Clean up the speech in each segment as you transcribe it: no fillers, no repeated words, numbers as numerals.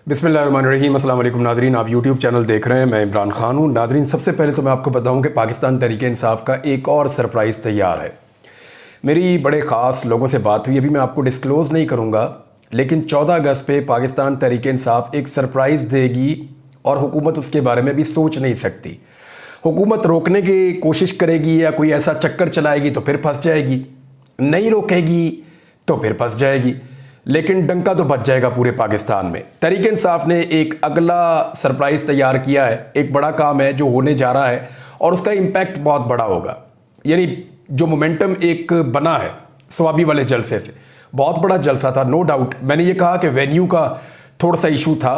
बिस्मिल्लाहिर्रहमानिर्रहीम। अस्सलाम वालेकुम नादरीन, आप यूट्यूब चैनल देख रहे हैं। मैं इमरान खान हूँ। नादरीन, सबसे पहले तो मैं आपको बताऊँ कि पाकिस्तान तहरीक-ए-इंसाफ का एक और सरप्राइज़ तैयार है। मेरी बड़े ख़ास लोगों से बात हुई, अभी मैं आपको डिस्क्लोज़ नहीं करूँगा, लेकिन 14 अगस्त पे पाकिस्तान तहरीक-ए-इंसाफ एक सरप्राइज़ देगी और हुकूमत उसके बारे में भी सोच नहीं सकती। हुकूमत रोकने की कोशिश करेगी या कोई ऐसा चक्कर चलाएगी तो फिर फंस जाएगी, नहीं रोकेगी तो फिर फंस जाएगी, लेकिन डंका तो बच जाएगा पूरे पाकिस्तान में। तहरीक इंसाफ ने एक अगला सरप्राइज़ तैयार किया है, एक बड़ा काम है जो होने जा रहा है और उसका इम्पैक्ट बहुत बड़ा होगा। यानी जो मोमेंटम एक बना है स्वाबी वाले जलसे से, बहुत बड़ा जलसा था, नो डाउट। मैंने ये कहा कि वेन्यू का थोड़ा सा इशू था,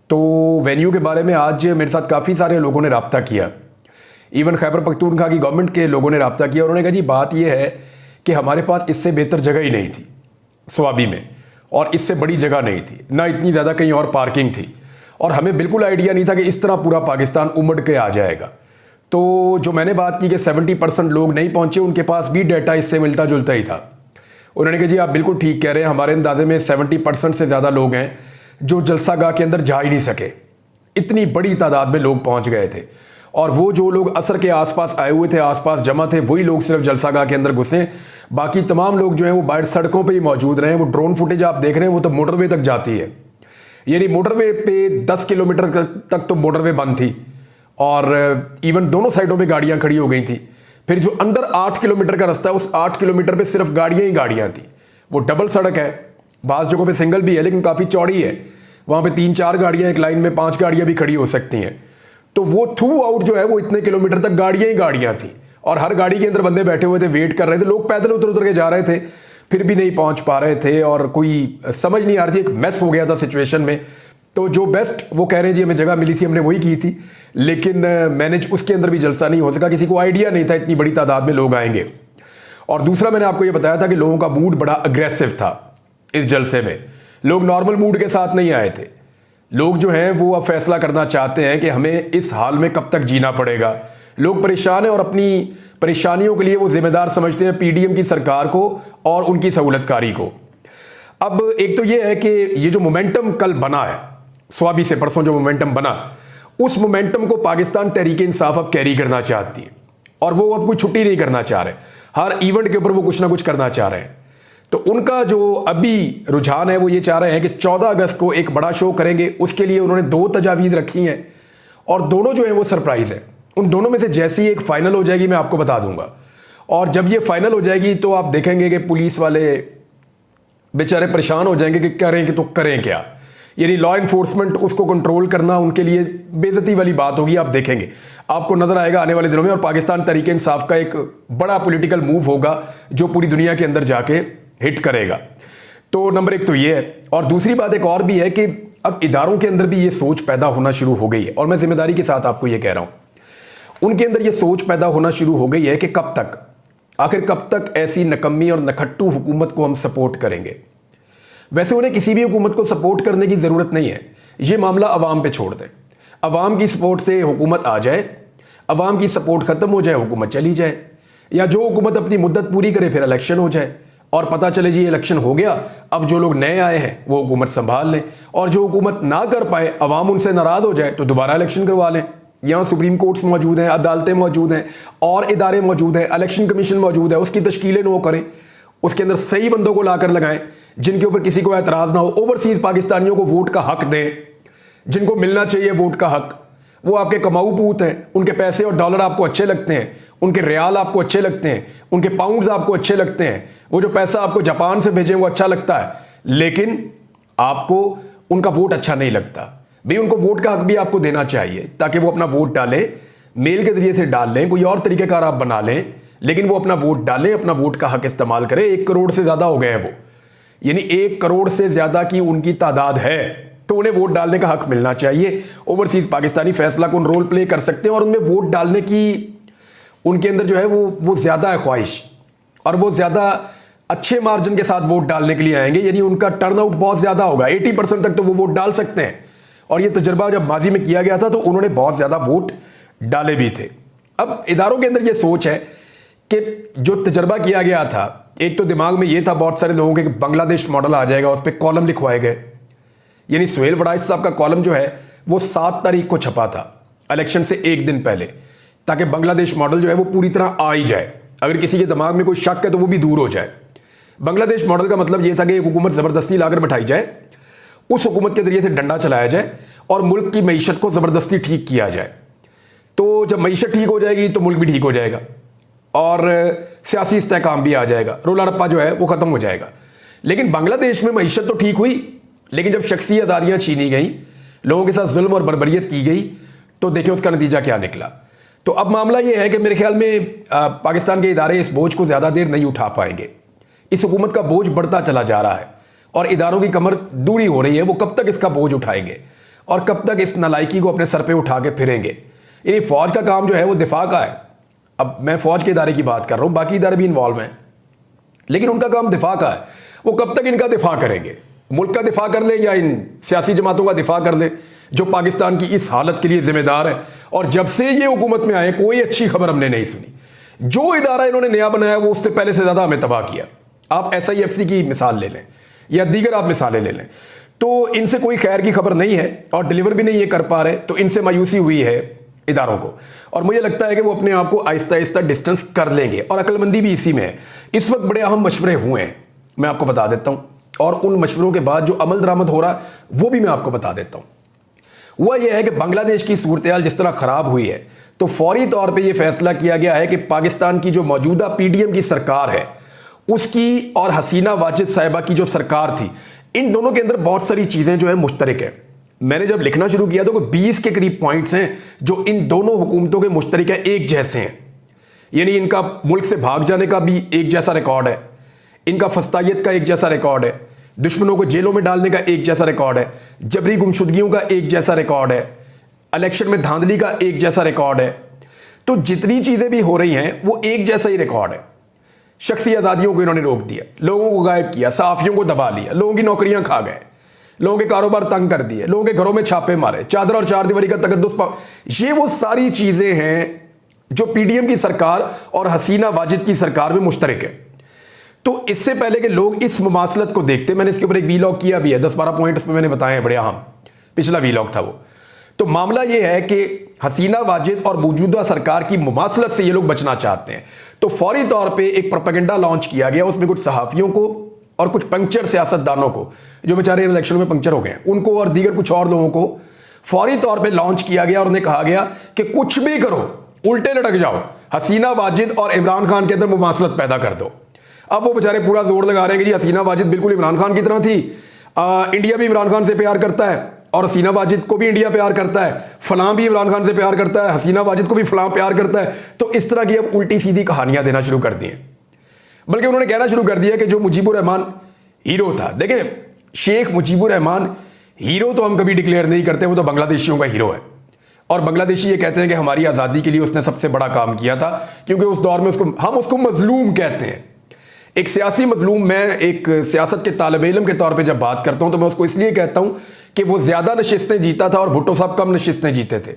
तो वेन्यू के बारे में आज मेरे साथ काफ़ी सारे लोगों ने रब्ता किया। इवन खैबर पख्तूनख्वा की गवर्नमेंट के लोगों ने रब्ता किया। उन्होंने कहा जी बात यह है कि हमारे पास इससे बेहतर जगह ही नहीं थी स्वाबी में, और इससे बड़ी जगह नहीं थी, ना इतनी ज़्यादा कहीं और पार्किंग थी, और हमें बिल्कुल आइडिया नहीं था कि इस तरह पूरा पाकिस्तान उमड़ के आ जाएगा। तो जो मैंने बात की कि 70% लोग नहीं पहुंचे, उनके पास भी डाटा इससे मिलता जुलता ही था। उन्होंने कहा जी आप बिल्कुल ठीक कह रहे हैं, हमारे अंदाजे में 70% से ज़्यादा लोग हैं जो जलसागाह के अंदर जा ही नहीं सके। इतनी बड़ी तादाद में लोग पहुँच गए थे, और वो जो लोग असर के आसपास आए हुए थे, आसपास जमा थे, वही लोग सिर्फ जलसागाह के अंदर घुसे। बाकी तमाम लोग जो हैं वो बाहर सड़कों पे ही मौजूद रहे। वो ड्रोन फुटेज आप देख रहे हैं, वो तो मोटरवे तक जाती है। यानी मोटरवे पे 10 किलोमीटर तक तो मोटरवे बंद थी, और इवन दोनों साइडों पे गाड़ियां खड़ी हो गई थी। फिर जो अंदर 8 किलोमीटर का रास्ता है, उस 8 किलोमीटर पे सिर्फ गाड़ियां ही गाड़ियां थी। वो डबल सड़क है, बाज़ जगहों पे सिंगल भी है, लेकिन काफ़ी चौड़ी है। वहाँ पे 3-4 गाड़ियाँ एक लाइन में, 5 गाड़ियाँ भी खड़ी हो सकती हैं। तो वो थ्रू आउट जो है वो इतने किलोमीटर तक गाड़ियां ही गाड़ियां थी, और हर गाड़ी के अंदर बंदे बैठे हुए थे, वेट कर रहे थे। लोग पैदल उतर उतर के जा रहे थे, फिर भी नहीं पहुंच पा रहे थे, और कोई समझ नहीं आ रही थी। एक मैस हो गया था सिचुएशन में। तो जो बेस्ट वो कह रहे हैं जी हमें जगह मिली थी, हमने वही की थी, लेकिन मैनेज उसके अंदर भी जलसा नहीं हो सका। किसी को आइडिया नहीं था इतनी बड़ी तादाद में लोग आएंगे। और दूसरा, मैंने आपको ये बताया था कि लोगों का मूड बड़ा अग्रेसिव था इस जलसे में। लोग नॉर्मल मूड के साथ नहीं आए थे। लोग जो हैं वो अब फैसला करना चाहते हैं कि हमें इस हाल में कब तक जीना पड़ेगा। लोग परेशान हैं, और अपनी परेशानियों के लिए वो जिम्मेदार समझते हैं पीडीएम की सरकार को और उनकी सहूलतकारी को। अब एक तो ये है कि ये जो मोमेंटम कल बना है स्वाबी से, परसों जो मोमेंटम बना, उस मोमेंटम को पाकिस्तान तहरीक इंसाफ अब कैरी करना चाहती है, और वो अब कोई छुट्टी नहीं करना चाह रहे। हर इवेंट के ऊपर वो कुछ ना कुछ करना चाह रहे हैं। तो उनका जो अभी रुझान है वो ये चाह रहे हैं कि 14 अगस्त को एक बड़ा शो करेंगे। उसके लिए उन्होंने 2 तजावीज़ रखी हैं, और दोनों जो है वो सरप्राइज़ है। उन दोनों में से जैसी एक फाइनल हो जाएगी मैं आपको बता दूंगा, और जब ये फाइनल हो जाएगी तो आप देखेंगे कि पुलिस वाले बेचारे परेशान हो जाएंगे कि करें तो करें क्या। यानी लॉ इन्फोर्समेंट उसको कंट्रोल करना उनके लिए बेइज्जती वाली बात होगी। आप देखेंगे, आपको नजर आएगा आने वाले दिनों में। और पाकिस्तान तहरीक इंसाफ का एक बड़ा पॉलिटिकल मूव होगा जो पूरी दुनिया के अंदर जाके हिट करेगा। तो नंबर 1 तो ये है, और दूसरी बात एक और भी है कि अब इदारों के अंदर भी ये सोच पैदा होना शुरू हो गई है, और मैं जिम्मेदारी के साथ आपको ये कह रहा हूं। उनके अंदर ये सोच पैदा होना शुरू हो गई है कि कब तक, आखिर कब तक ऐसी नकम्मी और नखट्टू हुकूमत को हम सपोर्ट करेंगे। वैसे उन्हें किसी भी हुकूमत को सपोर्ट करने की जरूरत नहीं है, ये मामला अवाम पे छोड़ दें। अवाम की सपोर्ट से हुकूमत आ जाए, अवाम की सपोर्ट खत्म हो जाए, हुकूमत चली जाए, या जो हुकूमत अपनी मुद्दत पूरी करे फिर इलेक्शन हो जाए, और पता चले जी इलेक्शन हो गया, अब जो लोग नए आए हैं वो हुकूमत संभाल लें, और जो हुकूमत ना कर पाए, अवाम उनसे नाराज हो जाए, तो दोबारा इलेक्शन करवा लें। यहाँ सुप्रीम कोर्ट्स मौजूद हैं, अदालतें मौजूद हैं, और इदारे मौजूद हैं, इलेक्शन कमीशन मौजूद है, उसकी तश्कीलें वो करें, उसके अंदर सही बंदों को लाकर लगाएं जिनके ऊपर किसी को एतराज़ ना हो। ओवरसीज़ पाकिस्तानियों को वोट का हक दें, जिनको मिलना चाहिए वोट का हक। वो आपके कमाऊ पूत हैं, उनके पैसे और डॉलर आपको अच्छे लगते हैं, उनके रियाल आपको अच्छे लगते हैं, उनके पाउंड्स आपको अच्छे लगते हैं, वो जो पैसा आपको जापान से भेजें वो अच्छा लगता है, लेकिन आपको उनका वोट अच्छा नहीं लगता। भाई उनको वोट का हक भी आपको देना चाहिए, ताकि वो अपना वोट डालें, मेल के जरिए से डाल लें, कोई और तरीक़ेकार आप बना लें, लेकिन वो अपना वोट डालें, अपना वोट का हक इस्तेमाल करें। 1 करोड़ से ज़्यादा हो गए हैं वो, यानी 1 करोड़ से ज़्यादा की उनकी तादाद है, तो उन्हें वोट डालने का हक मिलना चाहिए। ओवरसीज़ पाकिस्तानी फैसला कौन रोल प्ले कर सकते हैं, और उनमें वोट डालने की उनके अंदर जो है वो ज़्यादा है ख्वाहिश, और वो ज़्यादा अच्छे मार्जिन के साथ वोट डालने के लिए आएंगे। यानी उनका टर्नआउट बहुत ज़्यादा होगा, 80% तक तो वो वोट डाल सकते हैं। और ये तजर्बा जब माजी में किया गया था तो उन्होंने बहुत ज़्यादा वोट डाले भी थे। अब इदारों के अंदर ये सोच है कि जो तजर्बा किया गया था, एक तो दिमाग में ये था बहुत सारे लोगों के कि बांग्लादेश मॉडल आ जाएगा, उस पर कॉलम लिखवाए गए यानी सुहेल वड़ाइच साहब का कॉलम जो है वो 7 तारीख को छपा था, इलेक्शन से एक दिन पहले, ताकि बांग्लादेश मॉडल जो है वो पूरी तरह आ ही जाए। अगर किसी के दिमाग में कोई शक है तो वो भी दूर हो जाए। बांग्लादेश मॉडल का मतलब ये था कि एक हुकूमत ज़बरदस्ती लाकर बैठाई जाए, उस हुकूमत के जरिए से डंडा चलाया जाए और मुल्क की मईशत को ज़बरदस्ती ठीक किया जाए। तो जब मईशत ठीक हो जाएगी तो मुल्क भी ठीक हो जाएगा और सियासी इस्तेहकाम भी आ जाएगा, रोला रप्पा जो है वो ख़त्म हो जाएगा। लेकिन बांग्लादेश में मईशत तो ठीक हुई, लेकिन जब शख्सी आज़ादियाँ छीनी गई, लोगों के साथ जुल्म और बर्बरियत की गई, तो देखिए उसका नतीजा क्या निकला। तो अब मामला ये है कि मेरे ख्याल में पाकिस्तान के इदारे इस बोझ को ज़्यादा देर नहीं उठा पाएंगे। इस हुकूमत का बोझ बढ़ता चला जा रहा है और इदारों की कमर दूरी हो रही है। वो कब तक इसका बोझ उठाएंगे और कब तक इस नालायकी को अपने सर पे उठा के फिरेंगे। यानी फ़ौज का काम जो है वो दिफा का है। अब मैं फ़ौज के इदारे की बात कर रहा हूँ, बाकी इदारे भी इन्वॉल्व हैं, लेकिन उनका काम दिफा का है। वो कब तक इनका दिफा करेंगे? मुल्क का दिफा कर ले या इन सियासी जमातों का दिफा कर ले जो पाकिस्तान की इस हालत के लिए जिम्मेदार है। और जब से ये हुकूमत में आए कोई अच्छी खबर हमने नहीं सुनी। जो इदारा इन्होंने नया बनाया वो उससे पहले से ज़्यादा हमें तबाह किया। आप SIFC की मिसाल ले लें या दीगर आप मिसालें ले लें, तो इनसे कोई खैर की खबर नहीं है और डिलीवर भी नहीं ये कर पा रहे, तो इनसे मायूसी हुई है इदारों को। और मुझे लगता है कि वो अपने आप को आहिस्ता आहिस्ता डिस्टेंस कर लेंगे और अक्लमंदी भी इसी में है। इस वक्त बड़े अहम मशवरे हुए हैं, मैं आपको बता देता हूँ, और उन मशवरों के बाद जो अमल दरामद हो रहा वो भी मैं आपको बता देता हूँ। हुआ यह है कि बांग्लादेश की सूरत जिस तरह ख़राब हुई है, तो फौरी तौर पर यह फैसला किया गया है कि पाकिस्तान की जो मौजूदा PDM की सरकार है उसकी और हसीना वाजिद साहिबा की जो सरकार थी, इन दोनों के अंदर बहुत सारी चीज़ें जो है मुश्तरक है। मैंने जब लिखना शुरू किया तो 20 के करीब पॉइंट्स हैं जो इन दोनों हुकूमतों के मुश्तरक है, एक जैसे हैं। यानी इनका मुल्क से भाग जाने का भी एक जैसा रिकॉर्ड है, इनका फस्तायत का एक जैसा रिकॉर्ड है, दुश्मनों को जेलों में डालने का एक जैसा रिकॉर्ड है, जबरी गुमशुदगियों का एक जैसा रिकॉर्ड है, इलेक्शन में धांधली का एक जैसा रिकॉर्ड है। तो जितनी चीज़ें भी हो रही हैं वो एक जैसा ही रिकॉर्ड है। शख्सी आज़ादियों को इन्होंने रोक दिया, लोगों को गायब किया, सहाफ़ियों को दबा लिया, लोगों की नौकरियां खा गए, लोगों के कारोबार तंग कर दिए, लोगों के घरों में छापे मारे, चादर और चार दीवारी का तकद्दुस। ये वो सारी चीज़ें हैं जो PDM की सरकार और हसीना वाजिद की सरकार में मुश्तरक है। तो इससे पहले कि लोग इस मुमासलत को देखते, मैंने इसके ऊपर एक वीलॉग किया भी है, 10-12 पॉइंट उसमें मैंने बताए हैं, बड़े अहम, पिछला वीलॉग था वो। तो मामला ये है कि हसीना वाजिद और मौजूदा सरकार की मुमासलत से ये लोग बचना चाहते हैं। तो फौरी तौर पे एक प्रोपेगेंडा लॉन्च किया गया, उसमें कुछ सहाफ़ियों को और कुछ पंक्चर सियासतदानों को जो बेचारे इलेक्शन में पंक्चर हो गए हैं उनको और दीगर कुछ और लोगों को फौरी तौर पे लॉन्च किया गया और उन्हें कहा गया कि कुछ भी करो, उल्टे लटक जाओ, हसीना वाजिद और इमरान खान के अंदर मुमासलत पैदा कर दो। अब वो बेचारे पूरा जोर लगा रहे हैं कि जी हसीना वाजिद बिल्कुल इमरान खान की तरह थी, इंडिया भी इमरान खान से प्यार करता है और हसीना वाजिद को भी इंडिया प्यार करता है, फलां भी इमरान खान से प्यार करता है, हसीना वाजिद को भी फलां प्यार करता है। तो इस तरह की अब उल्टी सीधी कहानियां देना शुरू कर दी हैं। बल्कि उन्होंने कहना शुरू कर दिया कि जो मुजीबुर रहमान हीरो था, देखें शेख मुजीबुर रहमान हीरो तो हम कभी डिक्लेयर नहीं करते, वो तो बांग्लादेशियों का हीरो है। और बांग्लादेशी ये कहते हैं कि हमारी आज़ादी के लिए उसने सबसे बड़ा काम किया था, क्योंकि उस दौर में हम उसको मजलूम कहते हैं, एक सियासी मजलूम। मैं एक सियासत के तालिब इल्म के तौर पे जब बात करता हूं तो मैं उसको इसलिए कहता हूं कि वो ज़्यादा नशिस्तें जीता था और भुट्टो साहब कम नशिस्तें जीते थे,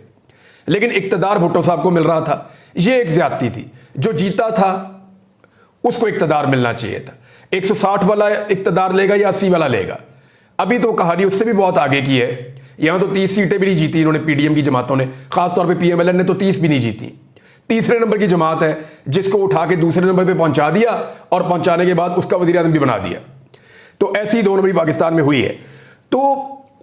लेकिन इक़्तिदार भुट्टो साहब को मिल रहा था। ये एक ज़्यादती थी। जो जीता था उसको इक़्तिदार मिलना चाहिए था। 160 वाला इक़्तिदार लेगा या 80 वाला लेगा? अभी तो कहानी उससे भी बहुत आगे की है। यहाँ तो 30 सीटें भी नहीं जीती इन्होंने, PDM की जमातों ने, खासतौर पर PMLN ने तो 30 भी नहीं जीती। तीसरे नंबर की जमात है जिसको उठा के दूसरे नंबर पे पहुंचा दिया और पहुंचाने के बाद उसका वज़ीर आज़म भी बना दिया। तो ऐसी 2 नंबरी पाकिस्तान में हुई है। तो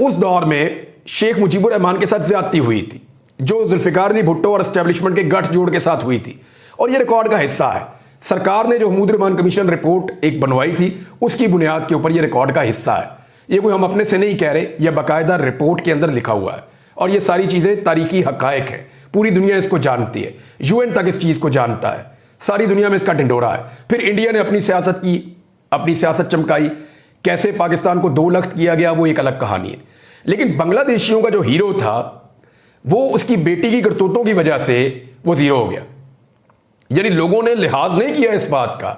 उस दौर में शेख मुजीबुर रहमान के साथ ज्यादती हुई थी, जो जुल्फ़िकार अली भुट्टो और एस्टेब्लिशमेंट के गठजोड़ के साथ हुई थी, और ये रिकॉर्ड का हिस्सा है। सरकार ने जो महमूद रहमान कमीशन रिपोर्ट एक बनवाई थी उसकी बुनियाद के ऊपर ये रिकॉर्ड का हिस्सा है। ये कोई हम अपने से नहीं कह रहे, यह बाकायदा रिपोर्ट के अंदर लिखा हुआ है और ये सारी चीज़ें तारीखी हक़ाइक़ है। पूरी दुनिया इसको जानती है, UN तक इस चीज़ को जानता है, सारी दुनिया में इसका ढिंडोरा है। फिर इंडिया ने अपनी सियासत की, अपनी सियासत चमकाई, कैसे पाकिस्तान को 2 लख्त किया गया वो एक अलग कहानी है। लेकिन बांग्लादेशियों का जो हीरो था वो उसकी बेटी की करतूतों की वजह से वो ज़ीरो हो गया। यानी लोगों ने लिहाज नहीं किया इस बात का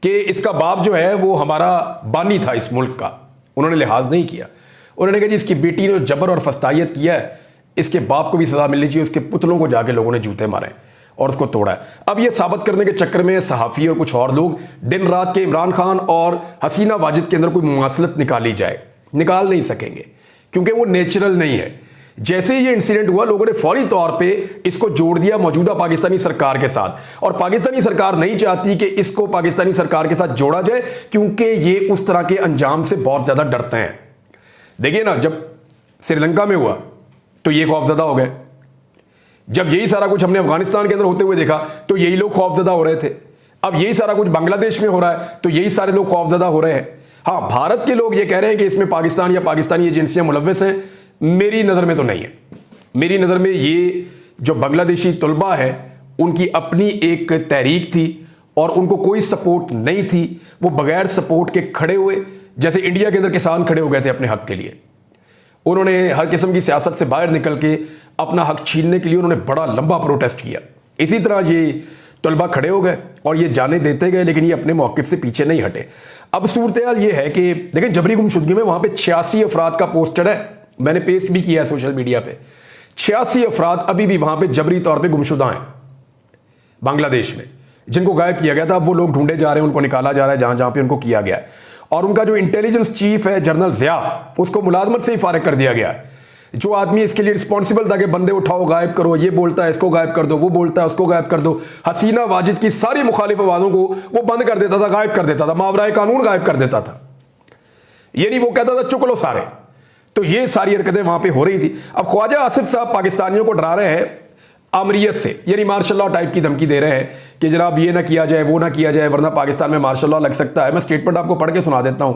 कि इसका बाप जो है वो हमारा बानी था इस मुल्क का, उन्होंने लिहाज नहीं किया। उन्होंने कहा जी इसकी बेटी ने जबर और फस्तायत किया है, इसके बाप को भी सजा मिलनी चाहिए। उसके पुतलों को जाके लोगों ने जूते मारे और उसको तोड़ा है। अब ये साबित करने के चक्कर में सहाफ़ी और कुछ और लोग दिन रात के इमरान खान और हसीना वाजिद के अंदर कोई मुमासलत निकाली जाए, निकाल नहीं सकेंगे। क्योंकि वो नेचुरल नहीं है। जैसे ही ये इंसिडेंट हुआ, लोगों ने फौरी तौर पे इसको जोड़ दिया मौजूदा पाकिस्तानी सरकार के साथ, और पाकिस्तानी सरकार नहीं चाहती कि इसको पाकिस्तानी सरकार के साथ जोड़ा जाए, क्योंकि ये उस तरह के अंजाम से बहुत ज्यादा डरते हैं। देखिए ना, जब श्रीलंका में हुआ तो ये खौफजदा हो गए, जब यही सारा कुछ हमने अफगानिस्तान के अंदर होते हुए देखा तो यही लोग खौफजदा हो रहे थे, अब यही सारा कुछ बांग्लादेश में हो रहा है तो यही सारे लोग खौफजदा हो रहे हैं। हाँ, भारत के लोग ये कह रहे हैं कि इसमें पाकिस्तान या पाकिस्तानी एजेंसियां मुलव्वस हैं, मेरी नज़र में तो नहीं है। मेरी नज़र में ये जो बांग्लादेशी तलबा है उनकी अपनी एक तहरीक थी और उनको कोई सपोर्ट नहीं थी, वो बगैर सपोर्ट के खड़े हुए, जैसे इंडिया के अंदर किसान खड़े हो गए थे अपने हक के लिए। उन्होंने हर किस्म की सियासत से बाहर निकल के अपना हक छीनने के लिए उन्होंने बड़ा लंबा प्रोटेस्ट किया। इसी तरह ये तलबा खड़े हो गए और ये जाने देते गए, लेकिन ये अपने मौक़िफ़ से पीछे नहीं हटे। अब सूरत हाल ये है कि देखें, जबरी गुमशुदगी में वहाँ पे 86 अफराद का पोस्टर है, मैंने पेस्ट भी किया है सोशल मीडिया पे। 86 अफराद अभी भी वहाँ पे जबरी तौर पे गुमशुदा हैं बांग्लादेश में, जिनको गायब किया गया था। अब वो लोग ढूंढे जा रहे हैं, उनको निकाला जा रहा है जहाँ जहाँ पे उनको किया गया है। और उनका जो इंटेलिजेंस चीफ है जनरल ज़िया, उसको मुलाजमत से ही फारिग कर दिया गया है। जो आदमी इसके लिए रिस्पॉन्सिबल था कि बंदे उठाओ गायब करो, ये बोलता है इसको गायब कर दो, वो बोलता है उसको गायब कर दो, हसीना वाजिद की सारी मुखालिफ आवाज़ों को वो बंद कर देता था, गायब कर देता था, मावराए कानून गायब कर देता था। ये नहीं वो कहता था चुक लो सारे। तो ये सारी हरकतें वहां पे हो रही थी। अब ख्वाजा आसिफ साहब पाकिस्तानियों को डरा रहे हैं आमरीत से, यानी मार्शल लॉ टाइप की धमकी दे रहे हैं कि जनाब ये ना किया जाए, वो ना किया जाए, वरना पाकिस्तान में मार्शल लॉ लग सकता है। मैं स्टेटमेंट आपको पढ़ के सुना देता हूं।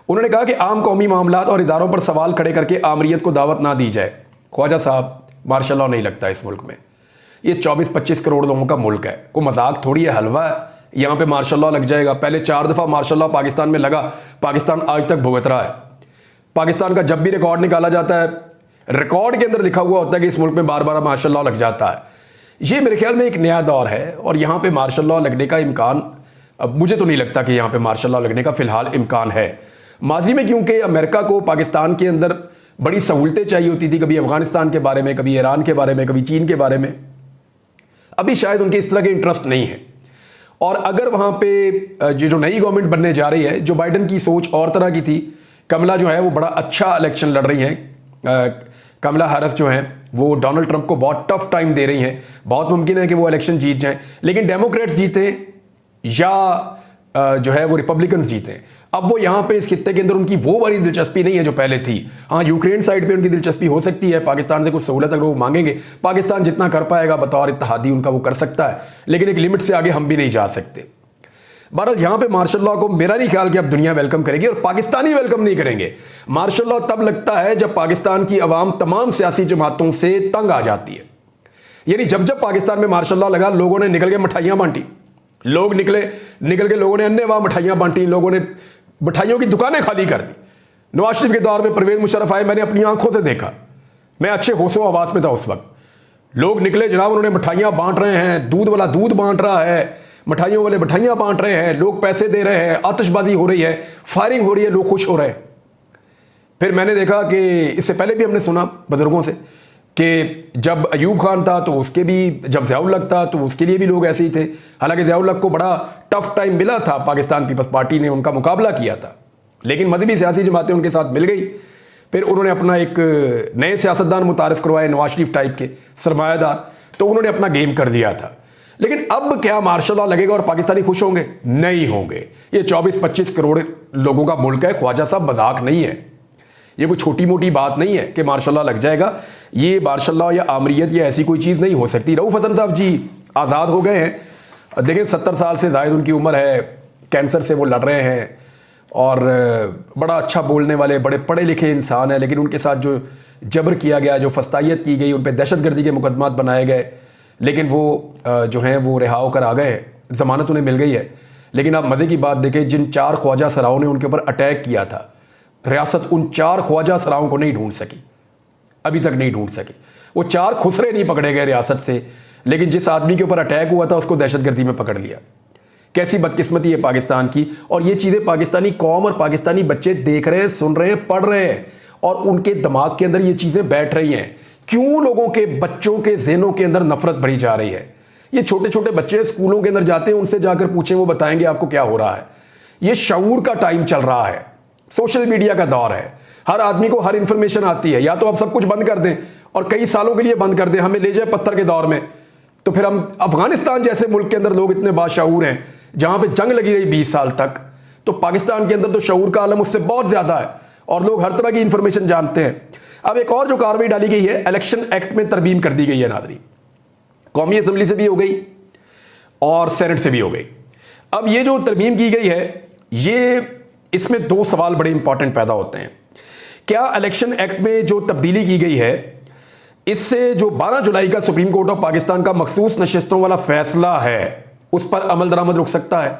उन्होंने कहा कि आम कौमी मामलात और इदारों पर सवाल खड़े करके आमरीत को दावत ना दी जाए। ख्वाजा साहब, मार्शल लॉ नहीं लगता इस मुल्क में, ये 24-25 करोड़ लोगों का मुल्क है, कोई मजाक थोड़ी है, हलवा है। यहाँ पे मार्शल लॉ लग जाएगा। पहले 4 दफ़ा मार्शल लॉ पाकिस्तान में लगा, पाकिस्तान आज तक भुगत रहा है। पाकिस्तान का जब भी रिकॉर्ड निकाला जाता है, रिकॉर्ड के अंदर लिखा हुआ होता है कि इस मुल्क में बार बार मार्शल लॉ लग जाता है। ये मेरे ख्याल में एक नया दौर है और यहाँ पे मार्शल लॉ लगने का इम्कान, अब मुझे तो नहीं लगता कि यहाँ पे मार्शल लॉ लगने का फिलहाल इम्कान है। माजी में क्योंकि अमेरिका को पाकिस्तान के अंदर बड़ी सहूलतें चाहिए होती थी, कभी अफगानिस्तान के बारे में, कभी ईरान के बारे में, कभी चीन के बारे में, अभी शायद उनके इस तरह के इंटरेस्ट नहीं है। और अगर वहाँ पे जो नई गवर्नमेंट बनने जा रही है, जो बाइडन की सोच और तरह की थी, कमला जो है वो बड़ा अच्छा इलेक्शन लड़ रही हैं, कमला हैरिस जो हैं वो डोनाल्ड ट्रंप को बहुत टफ टाइम दे रही हैं। बहुत मुमकिन है कि वो इलेक्शन जीत जाएं, लेकिन डेमोक्रेट्स जीते या जो है वो रिपब्लिकन्स जीते। अब वो यहाँ पे इस खित्ते के अंदर उनकी वो बड़ी दिलचस्पी नहीं है जो पहले थी। हाँ, यूक्रेन साइड पे उनकी दिलचस्पी हो सकती है, पाकिस्तान से कुछ सहूलत अगर वो मांगेंगे, पाकिस्तान जितना कर पाएगा बतौर इत्तेहादी उनका वो कर सकता है, लेकिन एक लिमिट से आगे हम भी नहीं जा सकते। बहरहाल यहाँ पे मार्शल लॉ को मेरा नहीं ख्याल कि अब दुनिया वेलकम करेगी और पाकिस्तानी वेलकम नहीं करेंगे। मार्शल लॉ तब लगता है जब पाकिस्तान की अवाम तमाम सियासी जमातों से तंग आ जाती है। यानी जब जब पाकिस्तान में मार्शल लॉ लगा, लोगों ने निकल के मिठाइयाँ बांटी, लोग निकल के लोगों ने अन्य मिठाइयाँ बांटी, लोगों ने मिठाइयों की दुकानें खाली कर दी। नवाज शरीफ के दौर में परवेज मुशर्रफ आए, मैंने अपनी आंखों से देखा, मैं अच्छे होशो आवाज में था उस वक्त। लोग निकले जनाब, उन्होंने मिठाइयाँ बांट रहे हैं, दूध वाला दूध बांट रहा है, मिठाइयों वाले मिठाइयाँ बांट रहे हैं, लोग पैसे दे रहे हैं, आतिशबाजी हो रही है, फायरिंग हो रही है, लोग खुश हो रहे हैं। फिर मैंने देखा कि इससे पहले भी हमने सुना बुजुर्गों से कि जब अयूब खान था तो उसके भी, जब ज़िया-उल हक था तो उसके लिए भी लोग ऐसे ही थे। हालांकि ज़िया-उल हक को बड़ा टफ टाइम मिला था, पाकिस्तान पीपल्स पार्टी ने उनका मुकाबला किया था, लेकिन मजहबी सियासी जमातें उनके साथ मिल गई। फिर उन्होंने अपना एक नए सियासतदान मुतारिफ करवाए, नवाज शरीफ टाइप के सरमायादार, तो उन्होंने अपना गेम कर दिया था। लेकिन अब क्या मार्शल लॉ लगेगा और पाकिस्तानी खुश होंगे? नहीं होंगे। ये 24-25 करोड़ लोगों का मुल्क है, ख्वाजा साहब मजाक नहीं है, ये कोई छोटी मोटी बात नहीं है कि मार्शल लॉ लग जाएगा। ये मार्शल लॉ या आमरीत या ऐसी कोई चीज़ नहीं हो सकती। रऊफ हसन साहब जी आज़ाद हो गए हैं, देखिए 70 साल से ज़ायद उनकी उम्र है, कैंसर से वो लड़ रहे हैं और बड़ा अच्छा बोलने वाले, बड़े पढ़े लिखे इंसान है, लेकिन उनके साथ जो जबर किया गया, जो फस्तायत की गई, उन पर दहशतगर्दी के मुकदमात बनाए गए, लेकिन वो जो हैं वो रिहा होकर आ गए हैं, ज़मानत उन्हें मिल गई है। लेकिन आप मज़े की बात देखें, जिन 4 ख्वाजा सराओं ने उनके ऊपर अटैक किया था, रियासत उन 4 ख्वाजा सराओं को नहीं ढूंढ सकी, अभी तक नहीं ढूंढ सकी। वो 4 खुसरे नहीं पकड़े गए रियासत से, लेकिन जिस आदमी के ऊपर अटैक हुआ था उसको दहशतगर्दी में पकड़ लिया। कैसी बदकिस्मती है पाकिस्तान की। और ये चीज़ें पाकिस्तानी कौम और पाकिस्तानी बच्चे देख रहे हैं, सुन रहे हैं, पढ़ रहे हैं और उनके दिमाग के अंदर ये चीज़ें बैठ रही हैं। क्यों लोगों के, बच्चों के ज़हनों के अंदर नफरत भरी जा रही है। ये छोटे छोटे बच्चे स्कूलों के अंदर जाते हैं, उनसे जाकर पूछें, वो बताएंगे आपको क्या हो रहा है। ये शऊर का टाइम चल रहा है, सोशल मीडिया का दौर है। हर आदमी को हर इंफॉर्मेशन आती है। या तो आप सब कुछ बंद कर दें और कई सालों के लिए बंद कर दें, हमें ले जाए पत्थर के दौर में, तो फिर हम अफगानिस्तान जैसे मुल्क के अंदर लोग इतने बाशऊर हैं जहां पे जंग लगी रही 20 साल तक, तो पाकिस्तान के अंदर तो शऊर का आलम उससे बहुत ज्यादा है और लोग हर तरह की इंफॉर्मेशन जानते हैं। अब एक और जो कार्रवाई डाली गई है, इलेक्शन एक्ट में तरमीम कर दी गई है नादरी, कौमी असम्बली से भी हो गई और सेनेट से भी हो गई। अब ये जो तरमीम की गई है, ये इसमें दो सवाल बड़े इंपॉर्टेंट पैदा होते हैं। क्या इलेक्शन एक्ट में जो तब्दीली की गई है, इससे जो 12 जुलाई का सुप्रीम कोर्ट ऑफ पाकिस्तान का मखसूस नशिस्तों वाला फैसला है, उस पर अमल दरामद रुक सकता है?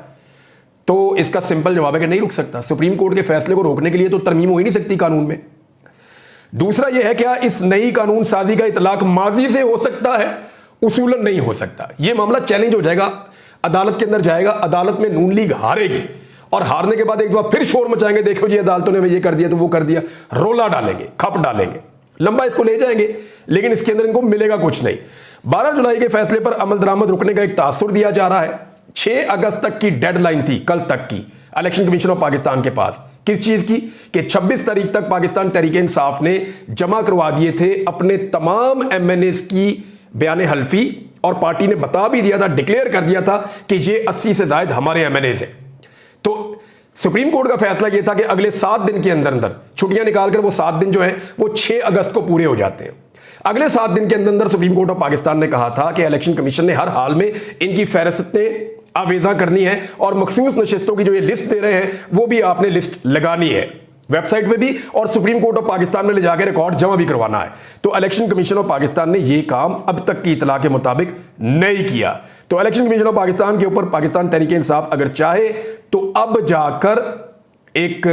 तो इसका सिंपल जवाब है कि नहीं रुक सकता। सुप्रीम कोर्ट के फैसले को रोकने के लिए तो तरमीम हो ही नहीं सकती कानून में। दूसरा यह है, क्या इस नई कानून साजी का इतलाक माजी से हो सकता है? उसूलन नहीं हो सकता। यह मामला चैलेंज हो जाएगा, अदालत के अंदर जाएगा, अदालत में नून लीग हारेगी और हारने के बाद एक बार फिर शोर मचाएंगे, देखो जी अदालतों ने ये कर दिया तो वो कर दिया, रोला डालेंगे, खप डालेंगे, लंबा इसको ले जाएंगे, लेकिन इसके अंदर इनको मिलेगा कुछ नहीं। 12 जुलाई के फैसले पर अमल दरामद रुकने का एक तासुर दिया जा रहा है। 6 अगस्त तक की डेडलाइन थी, कल तक की, इलेक्शन कमीशन ऑफ पाकिस्तान के पास। किस चीज की? कि 26 तारीख तक पाकिस्तान तहरीक इंसाफ ने जमा करवा दिए थे अपने तमाम MNAs की बयान हल्फी, और पार्टी ने बता भी दिया था, डिक्लेयर कर दिया था कि ये 80 से ज्यादा हमारे MNAs हैं। तो सुप्रीम कोर्ट का फैसला यह था कि अगले 7 दिन के अंदर अंदर छुट्टियां निकालकर वो 7 दिन जो है वो 6 अगस्त को पूरे हो जाते हैं। अगले 7 दिन के अंदर अंदर सुप्रीम कोर्ट ऑफ पाकिस्तान ने कहा था कि इलेक्शन कमीशन ने हर हाल में इनकी फहरिस्तें आवेजा करनी है और मखसूस नशिस्तों की जो ये लिस्ट दे रहे हैं वो भी आपने लिस्ट लगानी है वेबसाइट पे भी, और सुप्रीम कोर्ट ऑफ पाकिस्तान में ले जाकर रिकॉर्ड जमा भी करवाना है। तो इलेक्शन कमीशन ऑफ पाकिस्तान ने ये काम अब तक की इतला के मुताबिक नहीं किया। तो इलेक्शन कमीशन ऑफ पाकिस्तान के ऊपर पाकिस्तान तहरीक इंसाफ अगर चाहे तो अब जाकर एक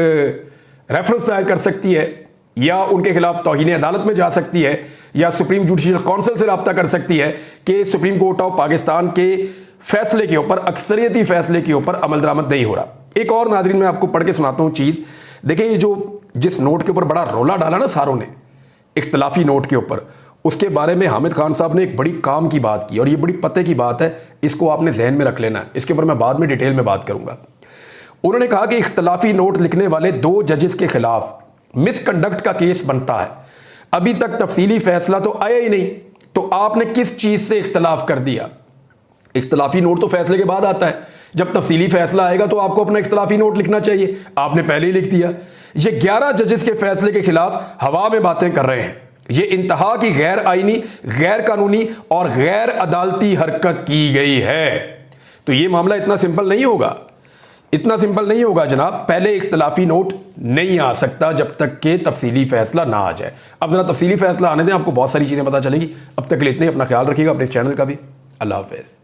रेफरेंस दायर कर सकती है, या उनके खिलाफ तौहीन अदालत में जा सकती है, या सुप्रीम जुडिशियल काउंसिल से रब्ता कर सकती है कि सुप्रीम कोर्ट ऑफ पाकिस्तान के फैसले के ऊपर, अक्सरियती फैसले के ऊपर अमल दरामद नहीं हो रहा। एक और नाज़रीन मैं आपको पढ़ के सुनाता हूं चीज। देखिए, ये जो जिस नोट के ऊपर बड़ा रोला डाला ना सारों ने, इख्तलाफी नोट के ऊपर, उसके बारे में हामिद खान साहब ने एक बड़ी काम की बात की, और ये बड़ी पते की बात है, इसको आपने जहन में रख लेना है। इसके ऊपर मैं बाद में डिटेल में बात करूंगा। उन्होंने कहा कि इख्तलाफी नोट लिखने वाले 2 जजेस के खिलाफ मिसकंडक्ट का केस बनता है। अभी तक तफसीली फैसला तो आया ही नहीं, तो आपने किस चीज से इख्तलाफ कर दिया? इख्तलाफी नोट तो फैसले के बाद आता है, जब तफसीली फैसला आएगा तो आपको अपना इख्तलाफी नोट लिखना चाहिए, आपने पहले ही लिख दिया। ये 11 जजेस के फैसले के खिलाफ हवा में बातें कर रहे हैं। ये इंतहा की गैर आईनी, गैर कानूनी और गैर अदालती हरकत की गई है। तो ये मामला इतना सिंपल नहीं होगा, इतना सिंपल नहीं होगा जनाब। पहले इख्तलाफी नोट नहीं आ सकता जब तक के तफसीली फैसला ना आ जाए। अब जरा तफसीली फैसला आने दें, आपको बहुत सारी चीजें पता चलेगी। अब तक के लिए इतने, अपना ख्याल रखिएगा, अपने इस चैनल का भी। अल्लाह हाफिज़।